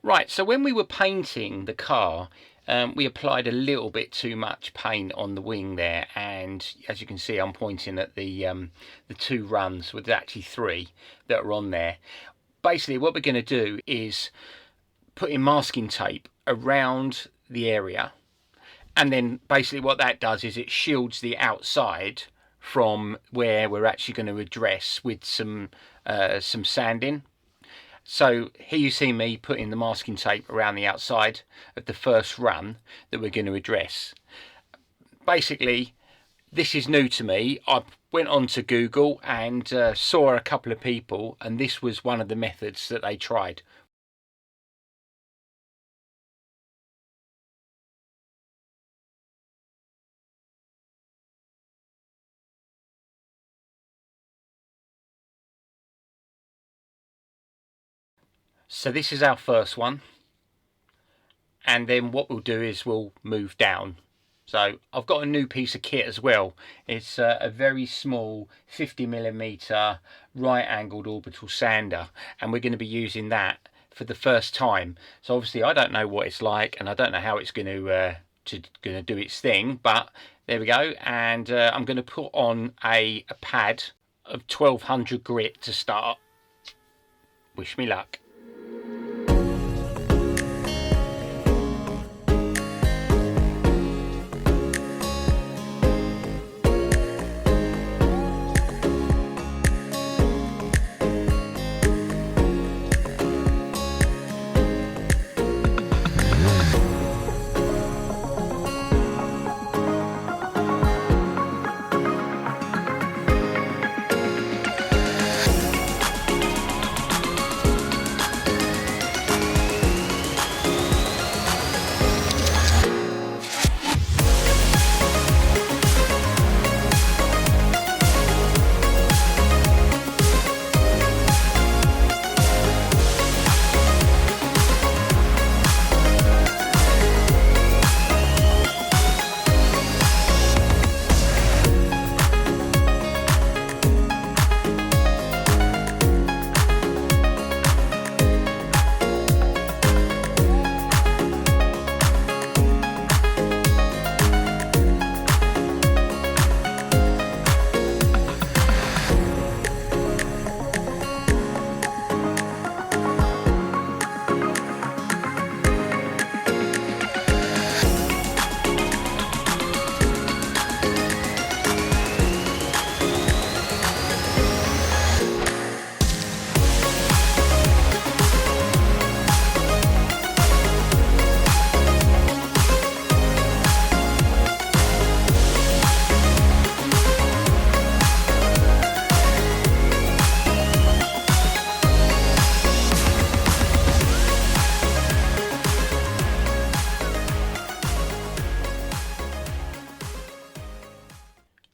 Right, so when we were painting the car, we applied a little bit too much paint on the wing there, and as you can see, I'm pointing at the 2 runs, with actually 3 that are on there. Basically, what we're going to do is put in masking tape around the area, and then basically what that does is it shields the outside from where we're actually going to address with some sanding. So here you see me putting the masking tape around the outside of the first run that we're going to address. Basically, this is new to me. I went on to Google and saw a couple of people, and this was one of the methods that they tried. So this is our first one, and then what we'll do is we'll move down. So I've got a new piece of kit as well. It's a very small 50mm right angled orbital sander, and we're going to be using that for the first time. So obviously I don't know what it's like, and I don't know how it's going to do its thing, but there we go. And I'm going to put on a pad of 1200 grit to start. Wish me luck.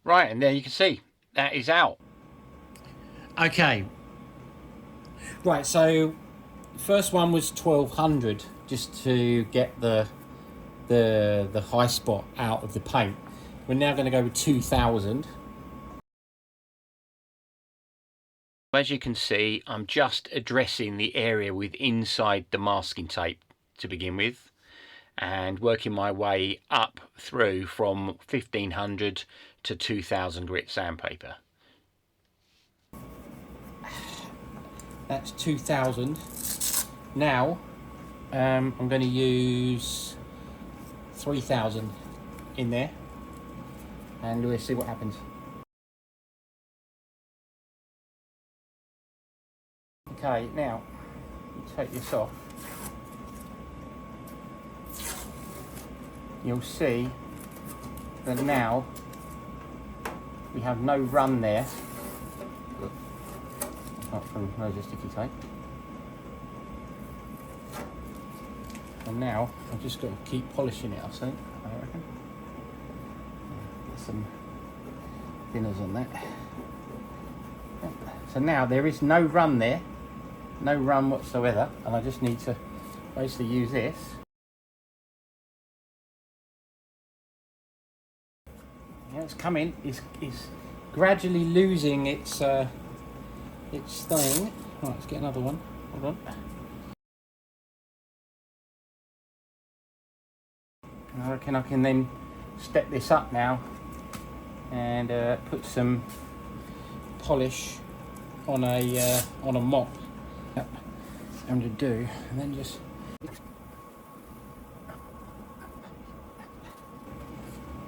Right, and there you can see that is out. Okay. Right, so first one was 1200 just to get the high spot out of the paint. We're now going to go with 2000. As you can see, I'm just addressing the area with inside the masking tape to begin with, and working my way up through from 1500 to 2000 grit sandpaper. That's 2000. Now I'm going to use 3000 in there, and we'll see what happens. Okay, now you take this off. You'll see that now we have no run there. Look, apart from no sticky tape. And now I've just got to keep polishing it, I reckon. Get some thinners on that. So now there is no run there, no run whatsoever, and I just need to basically use this. Yeah, it's coming. It's gradually losing its thing. Right, let's get another one. Hold on. And I reckon I can then step this up now and put some polish on a mop. Yep. I'm going to do, and then just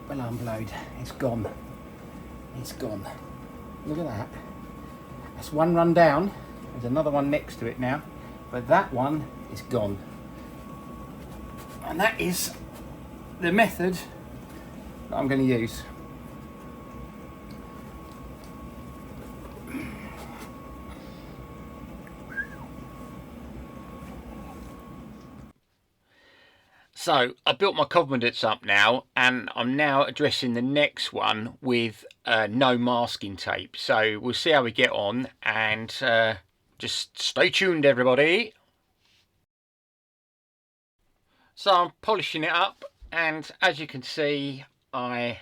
alarm blowed. It's gone. It's gone. Look at that. That's one run down. There's another one next to it now, but that one is gone. And that is the method that I'm going to use. So I built my confidence up now, and I'm now addressing the next one with no masking tape. So we'll see how we get on, and just stay tuned, everybody. So I'm polishing it up, and as you can see, I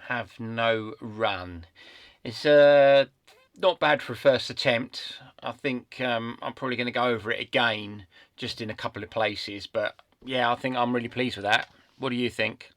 have no run. It's not bad for a first attempt. I think I'm probably going to go over it again, just in a couple of places, but yeah, I think I'm really pleased with that. What do you think?